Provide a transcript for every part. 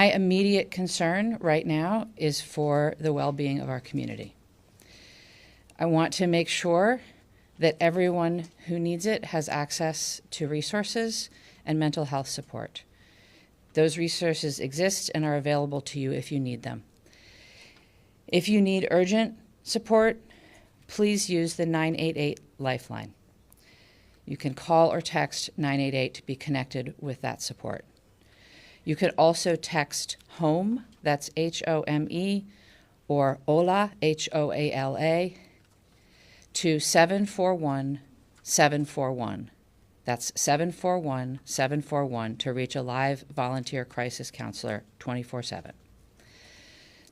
My immediate concern right now is for the well-being of our community. I want to make sure that everyone who needs it has access to resources and mental health support. Those resources exist and are available to you if you need them. If you need urgent support, please use the 988 Lifeline. You can call or text 988 to be connected with that support. You could also text HOME, that's HOME, or HOLA, HOALA, to 741-741. That's 741-741 to reach a live volunteer crisis counselor 24/7.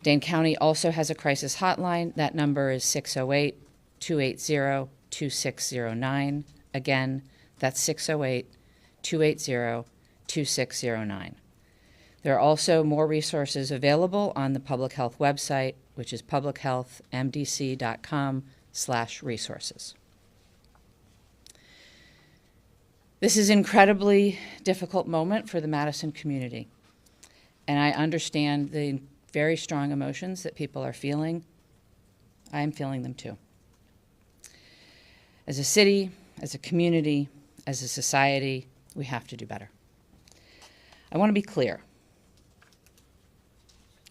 Dane County also has a crisis hotline. That number is 608-280-2609. Again, that's 608-280-2609. There are also more resources available on the public health website, which is publichealthmdc.com/resources. This is an incredibly difficult moment for the Madison community, and I understand the very strong emotions that people are feeling. I am feeling them too. As a city, as a community, as a society, we have to do better. I want to be clear.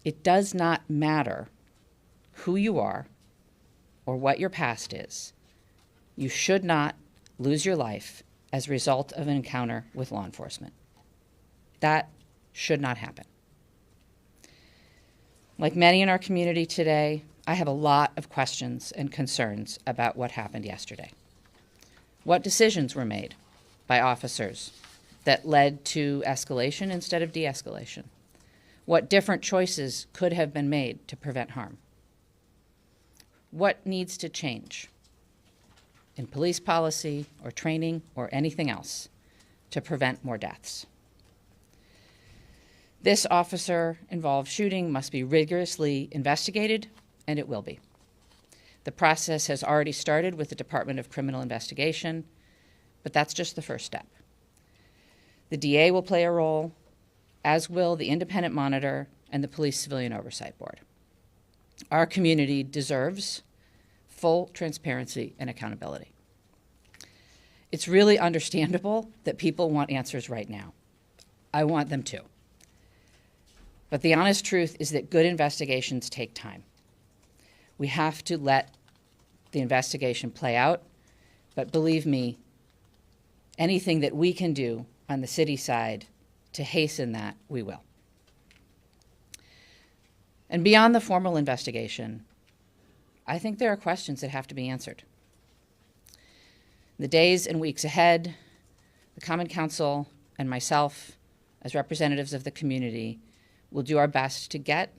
It does not matter who you are or what your past is. You should not lose your life as a result of an encounter with law enforcement. That should not happen. Like many in our community today, I have a lot of questions and concerns about what happened yesterday. What decisions were made by officers that led to escalation instead of de-escalation? What different choices could have been made to prevent harm? What needs to change in police policy or training or anything else to prevent more deaths? This officer-involved shooting must be rigorously investigated, and it will be. The process has already started with the Department of Criminal Investigation, but that's just the first step. The DA will play a role, as will the independent monitor and the Police Civilian Oversight Board. Our community deserves full transparency and accountability. It's really understandable that people want answers right now. I want them too. But the honest truth is that good investigations take time. We have to let the investigation play out, but believe me, anything that we can do on the city side to hasten that, we will. And beyond the formal investigation, I think there are questions that have to be answered. In the days and weeks ahead, the Common Council and myself, as representatives of the community, will do our best to get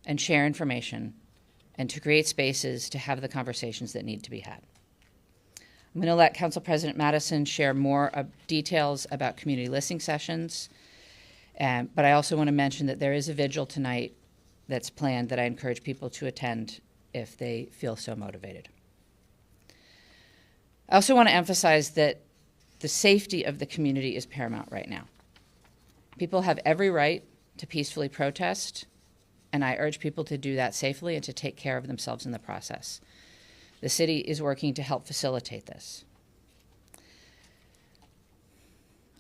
and share information and to create spaces to have the conversations that need to be had. I'm going to let Council President Madison share more details about community listening sessions, but I also want to mention that there is a vigil tonight that's planned that I encourage people to attend if they feel so motivated. I also want to emphasize that the safety of the community is paramount right now. People have every right to peacefully protest, and I urge people to do that safely and to take care of themselves in the process. The city is working to help facilitate this.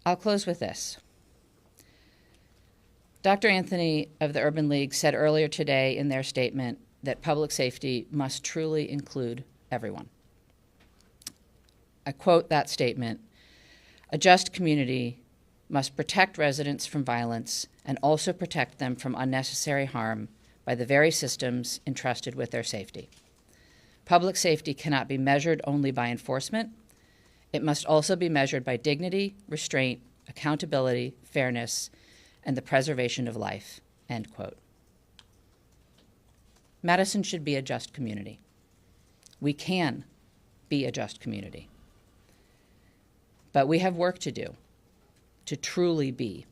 I'll close with this. Dr. Anthony of the Urban League said earlier today in their statement that public safety must truly include everyone. I quote that statement, "A just community must protect residents from violence and also protect them from unnecessary harm by the very systems entrusted with their safety. Public safety cannot be measured only by enforcement. It must also be measured by dignity, restraint, accountability, fairness, and the preservation of life," end quote. Madison should be a just community. We can be a just community. But we have work to do to truly be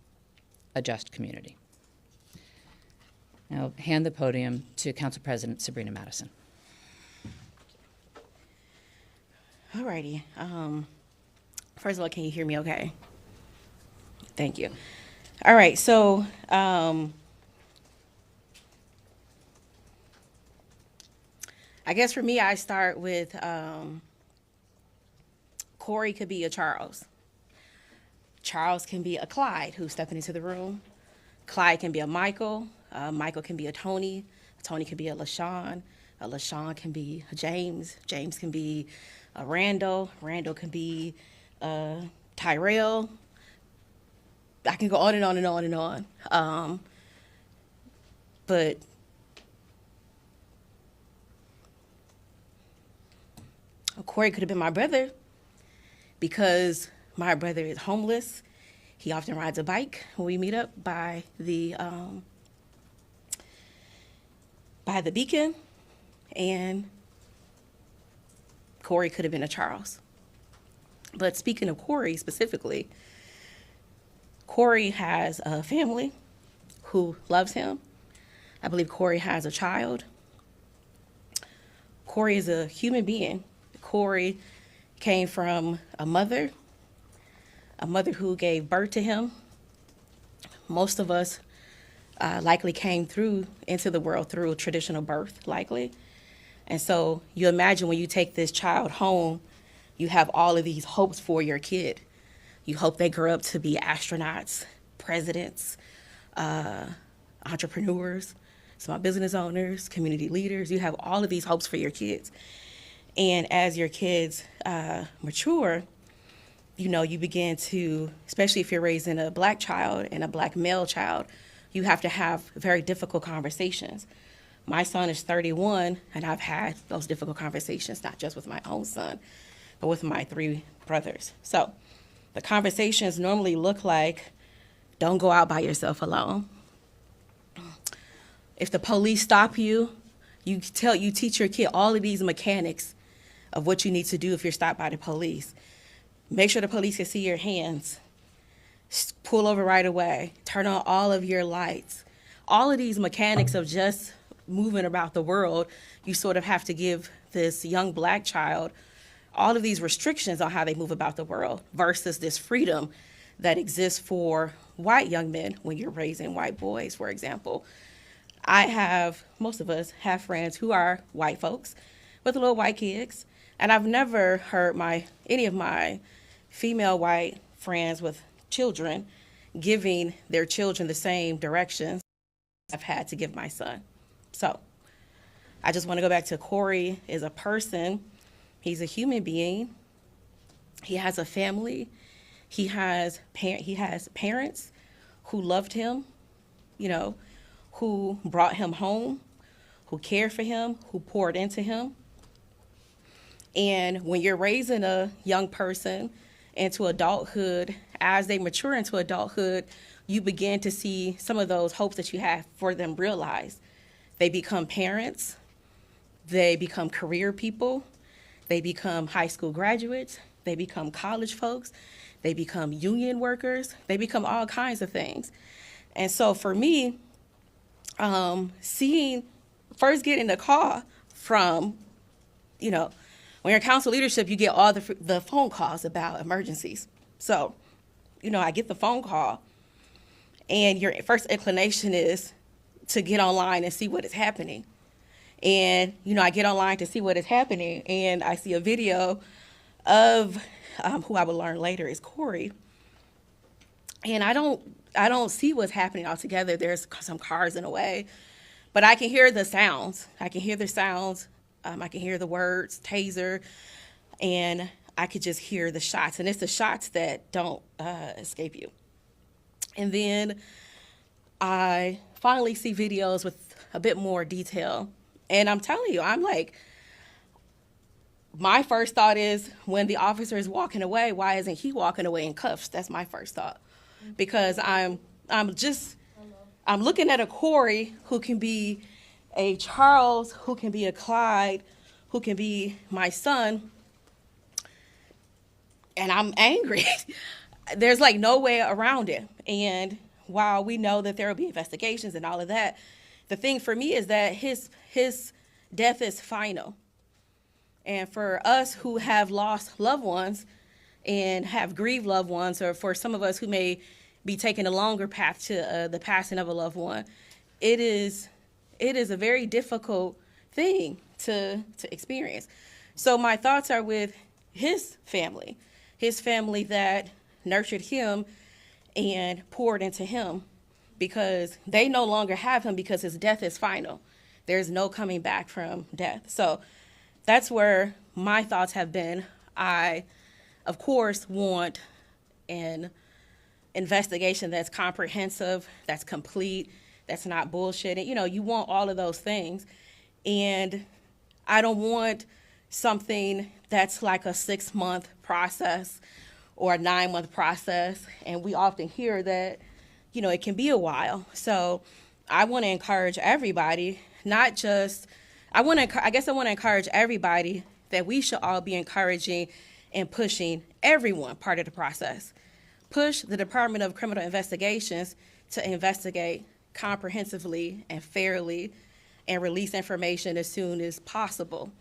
a just community. Now, I'll hand the podium to Council President Sabrina Madison. All righty. First of all, can you hear me okay? Thank you. All right, so I guess for me, I start with Corey could be a Charles. Charles can be a Clyde who's stepping into the room. Clyde can be a Michael. Michael can be a Tony. Tony can be a LaShawn. A LaShawn can be a James. James can be a Randall. Randall can be Tyrell. I can go on and on and on and on. But Corey could have been my brother because my brother is homeless. He often rides a bike when we meet up by the beacon. And Corey could have been a Charles. But speaking of Corey specifically, Corey has a family who loves him. I believe Corey has a child. Corey is a human being. Corey came from a mother who gave birth to him. Most of us likely came into the world through a traditional birth, likely. And so you imagine when you take this child home, you have all of these hopes for your kid. You hope they grow up to be astronauts, presidents, entrepreneurs, small business owners, community leaders. You have all of these hopes for your kids. And as your kids mature, you begin to, especially if you're raising a black child and a black male child, you have to have very difficult conversations. My son is 31, and I've had those difficult conversations, not just with my own son, but with my 3 brothers. So the conversations normally look like, don't go out by yourself alone. If the police stop you, you teach your kid all of these mechanics of what you need to do if you're stopped by the police. Make sure the police can see your hands. Pull over right away. Turn on all of your lights. All of these mechanics of just moving about the world, you sort of have to give this young black child all of these restrictions on how they move about the world versus this freedom that exists for white young men when you're raising white boys, for example. Most of us have friends who are white folks with little white kids, and I've never heard any of my female white friends with children giving their children the same directions I've had to give my son. So I just want to go back to Corey is a person. He's a human being. He has a family. He has parents who loved him, who brought him home, who cared for him, who poured into him. And when you're raising a young person into adulthood, as they mature into adulthood, you begin to see some of those hopes that you have for them realized. They become parents, they become career people, they become high school graduates, they become college folks, they become union workers, they become all kinds of things. And so for me, first getting the call from, when you're in council leadership, you get all the phone calls about emergencies. So, I get the phone call, and your first inclination is to get online and see what is happening. And, I get online to see what is happening, and I see a video of who I will learn later is Corey. And I don't see what's happening altogether. There's some cars in the way, but I can hear the sounds. I can hear the words, taser, and I could just hear the shots. And it's the shots that don't escape you. And then I finally see videos with a bit more detail. And I'm telling you, I'm like, my first thought is when the officer is walking away, why isn't he walking away in cuffs? That's my first thought. Because I'm looking at a Corey who can be a Charles, who can be a Clyde, who can be my son, and I'm angry. There's like no way around it. And while we know that there will be investigations and all of that, the thing for me is that his death is final. And for us who have lost loved ones and have grieved loved ones, or for some of us who may be taking a longer path to the passing of a loved one, it is a very difficult thing to experience. So my thoughts are with his family that nurtured him and poured into him, because they no longer have him, because his death is final. There's no coming back from death. So that's where my thoughts have been. I, of course, want an investigation that's comprehensive, that's complete, that's not bullshitting. You know, you want all of those things. And I don't want something that's like a 6-month process or a 9-month process. And we often hear that, you know, it can be a while. So I want to encourage everybody, not just, I want to encourage everybody that we should all be encouraging and pushing everyone part of the process. Push the Department of Criminal Investigations to investigate comprehensively and fairly and release information as soon as possible.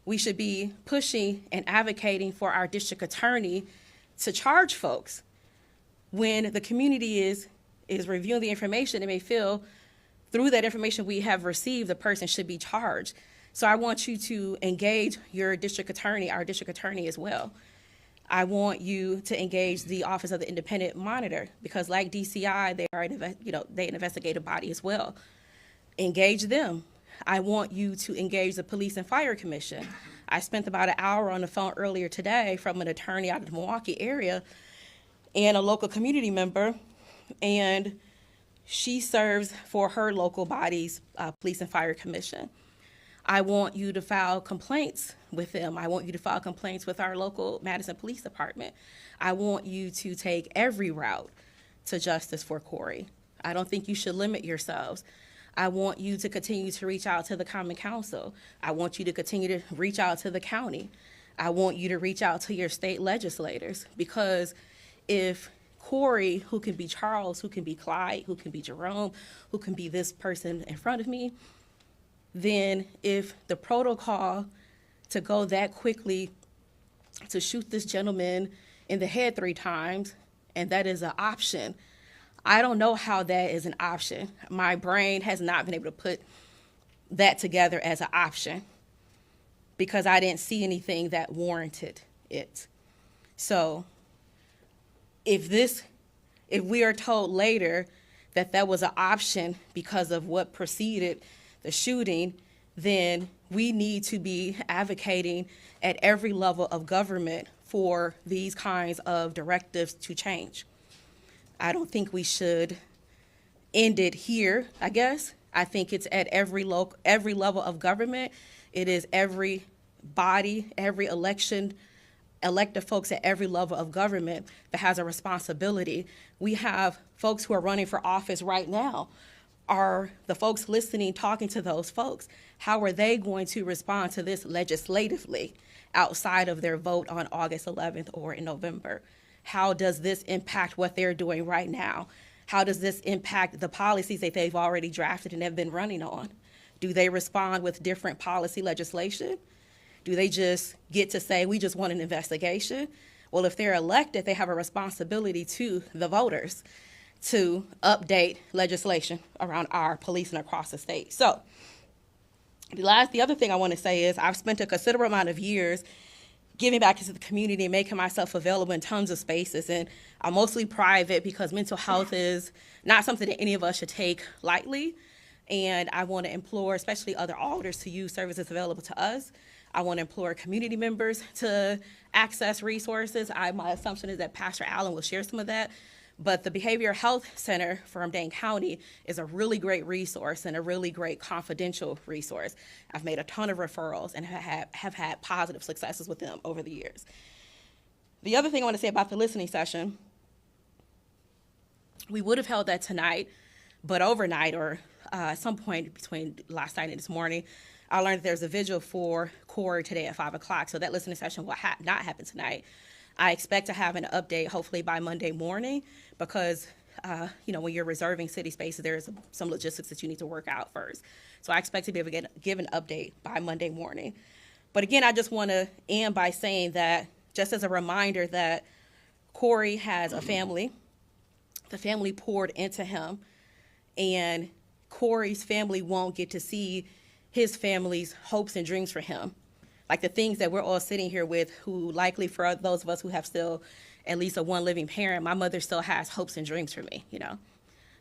We should be pushing and advocating for our district attorney to charge folks. When the community is reviewing the information, they may feel through that information we have received, the person should be charged. So I want you to engage your district attorney, our district attorney as well. I want you to engage the Office of the Independent Monitor, because like DCI, they are an investigative body as well. Engage them. I want you to engage the Police and Fire Commission. I spent about an hour on the phone earlier today from an attorney out of the Milwaukee area and a local community member, and she serves for her local body's Police and Fire Commission. I want you to file complaints with them. I want you to file complaints with our local Madison Police Department. I want you to take every route to justice for Corey. I don't think you should limit yourselves. I want you to continue to reach out to the Common Council. I want you to continue to reach out to the county. I want you to reach out to your state legislators, because if Corey, who can be Charles, who can be Clyde, who can be Jerome, who can be this person in front of me, then if the protocol to go that quickly to shoot this gentleman in the head 3 times, and that is an option, I don't know how that is an option. My brain has not been able to put that together as an option, because I didn't see anything that warranted it. So if we are told later that that was an option because of what preceded the shooting, then we need to be advocating at every level of government for these kinds of directives to change. I don't think we should end it here, I guess. I think it's at every level of government. It is every body, every elected folks at every level of government that has a responsibility. We have folks who are running for office right now. Are the folks listening, talking to those folks? How are they going to respond to this legislatively outside of their vote on August 11th or in November? How does this impact what they're doing right now? How does this impact the policies that they've already drafted and have been running on? Do they respond with different policy legislation? Do they just get to say, we just want an investigation? Well, if they're elected, they have a responsibility to the voters to update legislation around our police and across the state. So the other thing I want to say is I've spent a considerable amount of years giving back into the community and making myself available in tons of spaces. And I'm mostly private, because mental health is not something that any of us should take lightly. And I want to implore, especially other alders, to use services available to us. I want to implore community members to access resources. My assumption is that Pastor Allen will share some of that. But the Behavioral Health Center from Dane County is a really great resource and a really great confidential resource. I've made a ton of referrals and have had positive successes with them over the years. The other thing I want to say about the listening session, we would have held that tonight, but overnight or at some point between last night and this morning, I learned that there's a vigil for Corey today at 5 o'clock, so that listening session will not happen tonight. I expect to have an update hopefully by Monday morning, because when you're reserving city spaces, there's some logistics that you need to work out first. So I expect to be able to give an update by Monday morning. But again, I just want to end by saying that, just as a reminder, that Corey has a family. The family poured into him, and Corey's family won't get to see his family's hopes and dreams for him. Like the things that we're all sitting here with, who likely for those of us who have still at least a one living parent, my mother still has hopes and dreams for me, you know.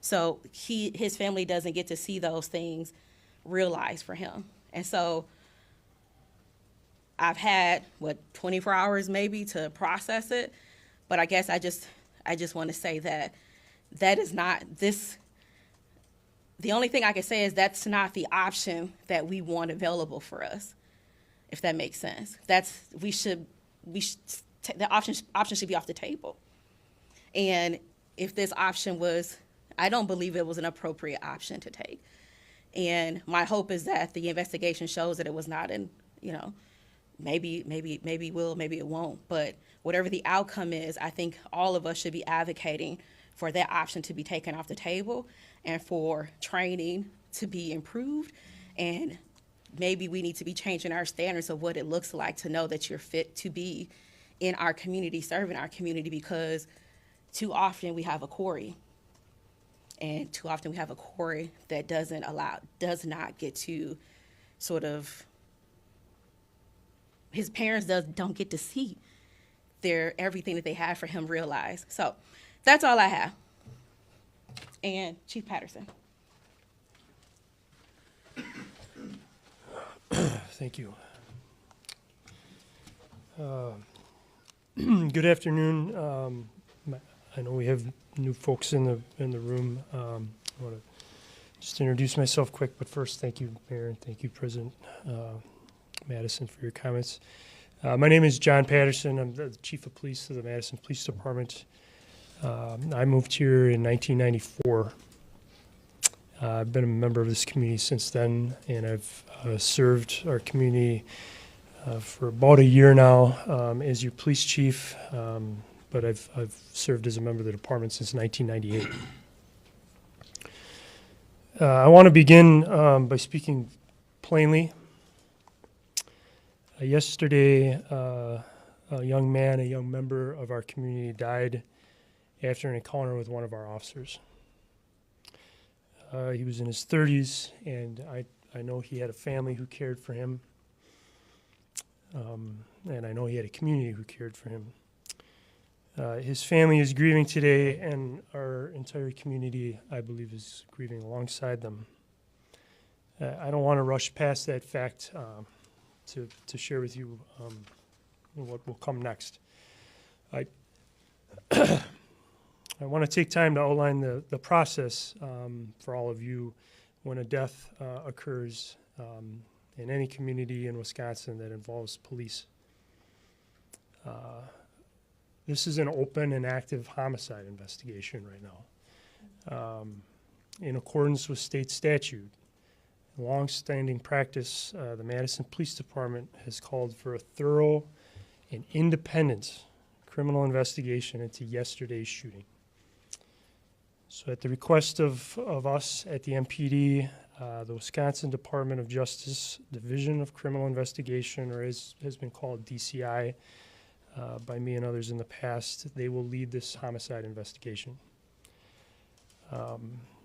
So his family doesn't get to see those things realized for him. And so I've had, 24 hours maybe to process it. But I guess I just want to say that is not this. The only thing I can say is that's not the option that we want available for us, if that makes sense. The option should be off the table. And if this option was, I don't believe it was an appropriate option to take. And my hope is that the investigation shows that it was not, and maybe it will, maybe it won't. But whatever the outcome is, I think all of us should be advocating for that option to be taken off the table and for training to be improved. And maybe we need to be changing our standards of what it looks like to know that you're fit to be in our community, serving our community, because too often we have a Corey. And too often we have a Corey that does not get to sort of, his parents don't get to see everything that they had for him realized. So that's all I have. And Chief Patterson. Thank you. Good afternoon. I know we have new folks in the room. I want to just introduce myself quick, but first, thank you, Mayor, and thank you, President Madison, for your comments. My name is John Patterson. I'm the Chief of Police of the Madison Police Department. I moved here in 1994. I've been a member of this community since then, and I've served our community for about a year now as your police chief, but I've served as a member of the department since 1998. I want to begin by speaking plainly. Yesterday, a young member of our community died after an encounter with one of our officers. He was in his 30s, and I know he had a family who cared for him, and I know he had a community who cared for him. His family is grieving today, and our entire community, I believe, is grieving alongside them. I don't want to rush past that fact to share with you what will come next. I want to take time to outline the process for all of you when a death occurs in any community in Wisconsin that involves police. This is an open and active homicide investigation right now. In accordance with state statute, long-standing practice, the Madison Police Department has called for a thorough and independent criminal investigation into yesterday's shooting. So at the request of us at the MPD, the Wisconsin Department of Justice Division of Criminal Investigation, or as has been called DCI by me and others in the past, they will lead this homicide investigation.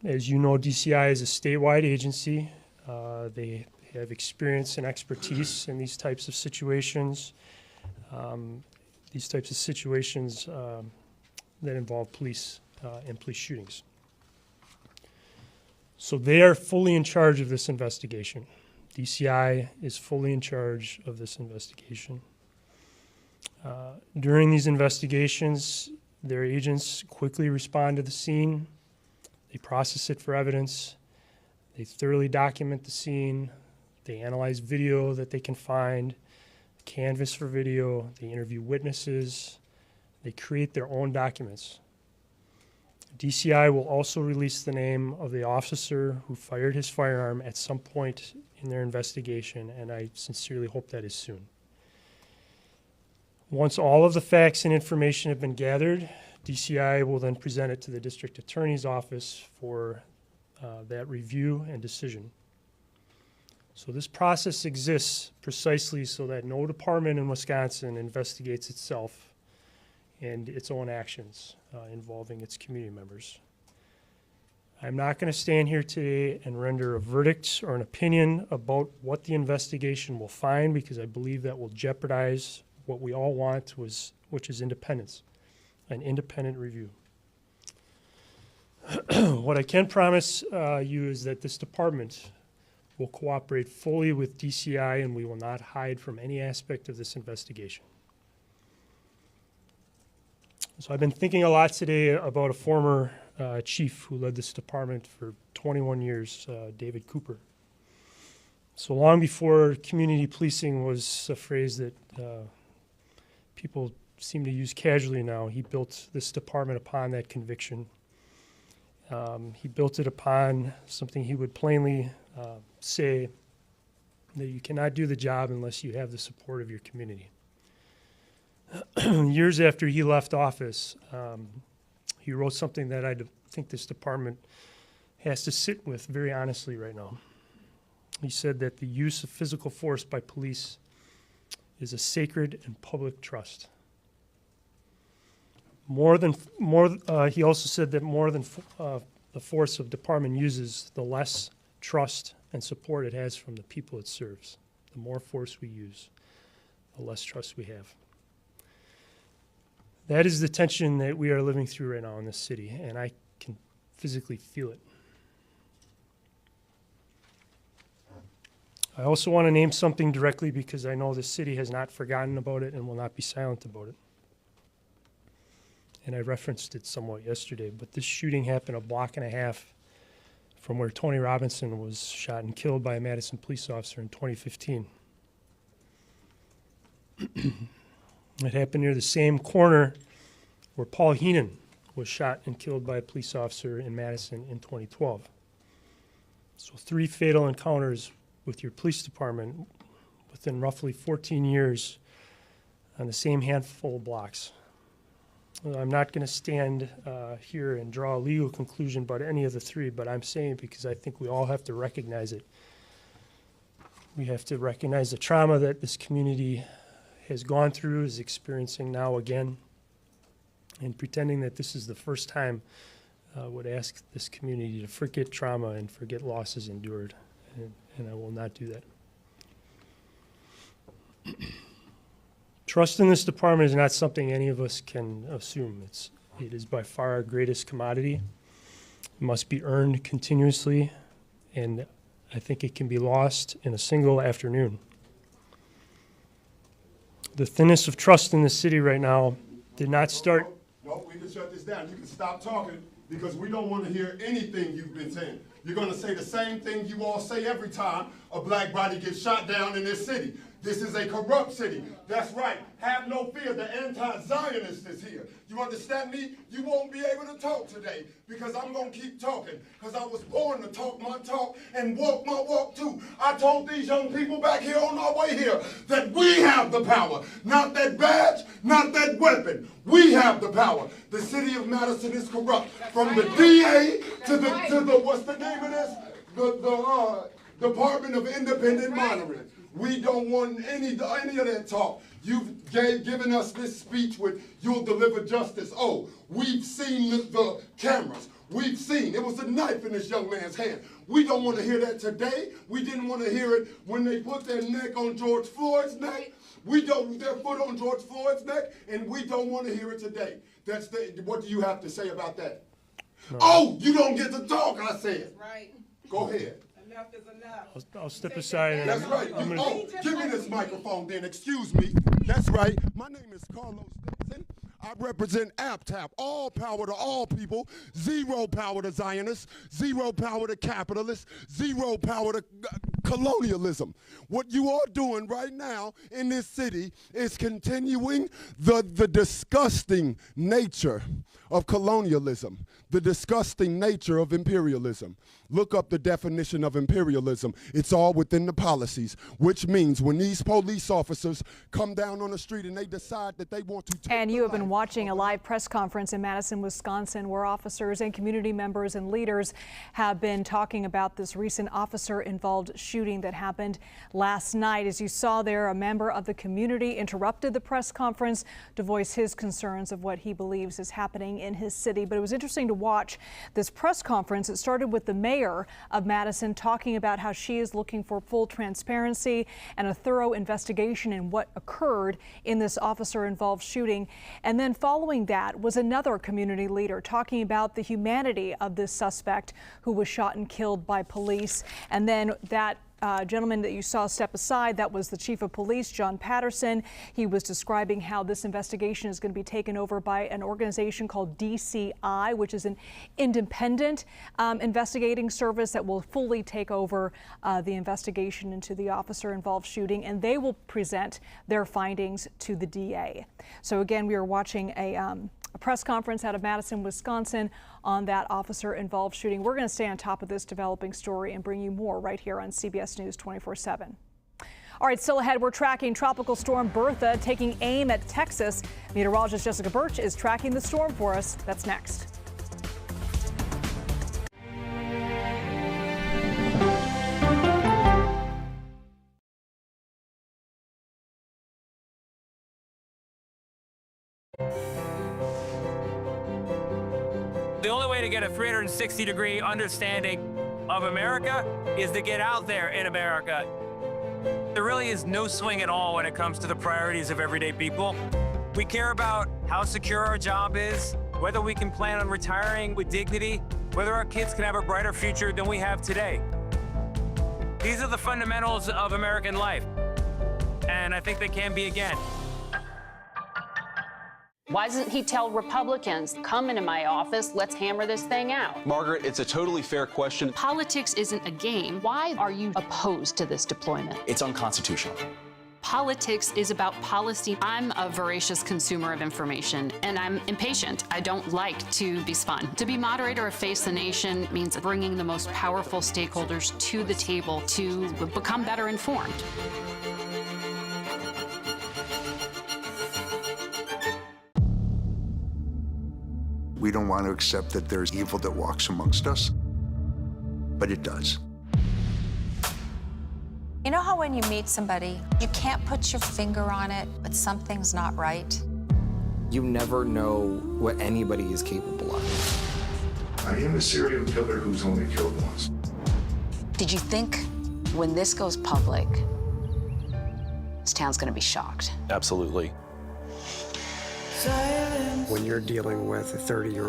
As you know, DCI is a statewide agency. They have experience and expertise in these types of situations, that involve police and police shootings. So they are fully in charge of this investigation. DCI is fully in charge of this investigation. During these investigations, their agents quickly respond to the scene. They process it for evidence. They thoroughly document the scene. They analyze video that they can find, canvass for video. They interview witnesses. They create their own documents. DCI will also release the name of the officer who fired his firearm at some point in their investigation, and I sincerely hope that is soon. Once all of the facts and information have been gathered, DCI will then present it to the district attorney's office for that review and decision. So this process exists precisely so that no department in Wisconsin investigates itself and its own actions involving its community members. I'm not going to stand here today and render a verdict or an opinion about what the investigation will find, because I believe that will jeopardize what we all want, which is independence, an independent review. What I can promise you is that this department will cooperate fully with DCI, and we will not hide from any aspect of this investigation. So I've been thinking a lot today about a former chief who led this department for 21 years, David Cooper. So long before community policing was a phrase that people seem to use casually now, he built this department upon that conviction. He built it upon something he would plainly say, that you cannot do the job unless you have the support of your community. Years after he left office, he wrote something that I think this department has to sit with very honestly right now. He said that the use of physical force by police is a sacred and public trust. He also said that more than the force of department uses, the less trust and support it has from the people it serves. The more force we use, the less trust we have. That is the tension that we are living through right now in this city, and I can physically feel it. I also want to name something directly because I know the city has not forgotten about it and will not be silent about it. And I referenced it somewhat yesterday, but this shooting happened a block and a half from where Tony Robinson was shot and killed by a Madison police officer in 2015. It happened near the same corner where Paul Heenan was shot and killed by a police officer in Madison in 2012. So 3 fatal encounters with your police department within roughly 14 years on the same handful of blocks. I'm not going to stand here and draw a legal conclusion about any of the 3, but I'm saying it because I think we all have to recognize it. We have to recognize the trauma that this community has gone through, is experiencing now again, and pretending that this is the first time would ask this community to forget trauma and forget losses endured, and I will not do that. Trust in this department is not something any of us can assume. It is by far our greatest commodity. It must be earned continuously, and I think it can be lost in a single afternoon. The thinness of trust in the city right now did not start. No, we can shut this down. You can stop talking because we don't want to hear anything you've been saying. You're going to say the same thing you all say every time a black body gets shot down in this city. This is a corrupt city. That's right. Have no fear. The anti-Zionist is here. You understand me? You won't be able to talk today because I'm going to keep talking because I was born to talk my talk and walk my walk too. I told these young people back here on our way here that we have the power. Not that badge, not that weapon. We have the power. The city of Madison is corrupt. From the DA to the what's the name of this? The Department of Independent Monitoring. We don't want any of that talk. You've given us this speech with "you'll deliver justice." Oh, we've seen the cameras. We've seen. It was a knife in this young man's hand. We don't want to hear that today. We didn't want to hear it when they put their neck on George Floyd's neck. Their foot on George Floyd's neck, and we don't want to hear it today. What do you have to say about that? No. Oh, you don't get to talk, I said. Right. Go ahead. Enough is enough. I'll step aside. That's right. Give me this microphone then. Excuse me. That's right. My name is Carlos Dixon. I represent APTAP, all power to all people, 0 power to Zionists, 0 power to capitalists, 0 power to colonialism. What you are doing right now in this city is continuing the disgusting nature of colonialism, the disgusting nature of imperialism. Look up the definition of imperialism. It's all within the policies, which means when these police officers come down on the street and they decide that they want to take And you the have been life watching a of live press conference in Madison, Wisconsin, where officers and community members and leaders have been talking about this recent officer-involved shooting that happened last night. As you saw there, a member of the community interrupted the press conference to voice his concerns of what he believes is happening in his city. But it was interesting to watch this press conference. It started with the mayor of Madison talking about how she is looking for full transparency and a thorough investigation in what occurred in this officer-involved shooting. And then following that was another community leader talking about the humanity of this suspect who was shot and killed by police. And then that gentleman that you saw step aside, that was the chief of police, John Patterson. He was describing how this investigation is going to be taken over by an organization called DCI, which is an independent investigating service that will fully take over the investigation into the officer-involved shooting, and they will present their findings to the DA. So again, we are watching a press conference out of Madison, Wisconsin on that officer-involved shooting. We're going to stay on top of this developing story and bring you more right here on CBS News 24/7. All right, still ahead, we're tracking Tropical Storm Bertha taking aim at Texas. Meteorologist Jessica Birch is tracking the storm for us. That's next. The only way to get a 360-degree understanding of America is to get out there in America. There really is no swing at all when it comes to the priorities of everyday people. We care about how secure our job is, whether we can plan on retiring with dignity, whether our kids can have a brighter future than we have today. These are the fundamentals of American life, and I think they can be again. Why doesn't he tell Republicans, come into my office, let's hammer this thing out? Margaret, it's a totally fair question. Politics isn't a game. Why are you opposed to this deployment? It's unconstitutional. Politics is about policy. I'm a voracious consumer of information, and I'm impatient. I don't like to be spun. To be moderator of Face the Nation means bringing the most powerful stakeholders to the table to become better informed. We don't want to accept that there's evil that walks amongst us, but it does. You know how when you meet somebody, you can't put your finger on it, but something's not right? You never know what anybody is capable of. I am a serial killer who's only killed once. Did you think when this goes public, this town's gonna be shocked? Absolutely. When you're dealing with a 30-year-old